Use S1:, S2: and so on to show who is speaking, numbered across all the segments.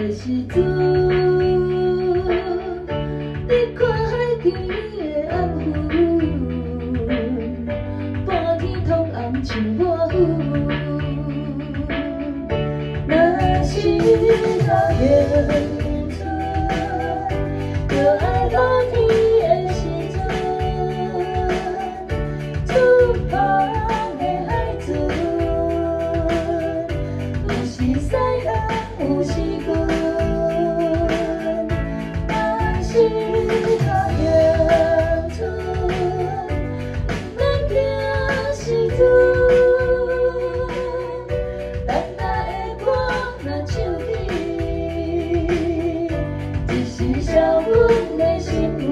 S1: 的时阵，你看海边的暗云，半天通红像我云。若是到远处，就爱落天的时阵，出发的海船，有时驶航，有时滚。若是到远处，免惊时阵。少阮的心愿，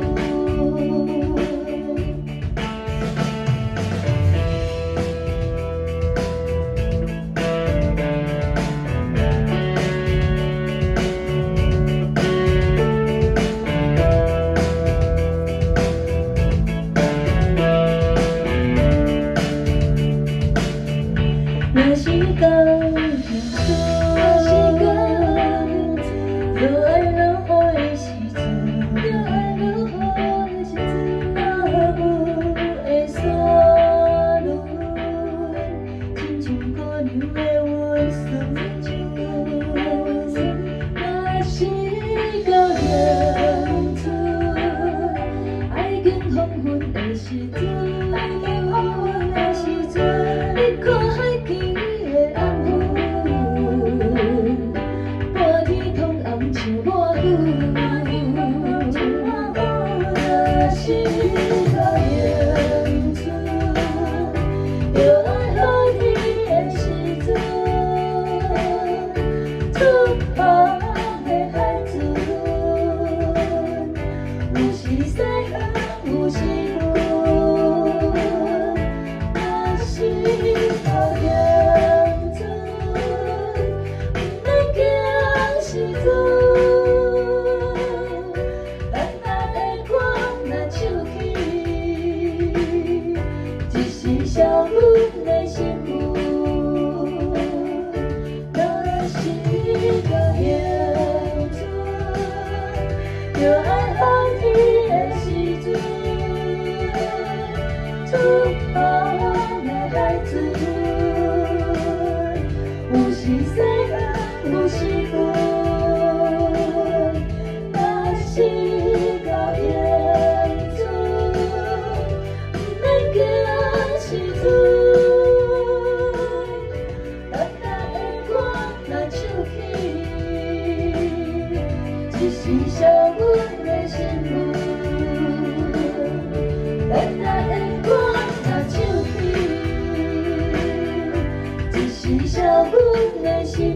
S1: 若是到远处，就爱落雨的时阵。你看海边的暗云，半天通红像我云。若是到远处，就爱落天的时阵，出发的海船，有时驶航，有时滚。少阮的心愿，若是到远处，就爱落天的时阵，出发的海船，有时驶航，有时滚。若是到远处，免惊。时阵，淡淡的光若唱起，一时少阮的心愿。淡淡的光若唱起，一时少阮的心。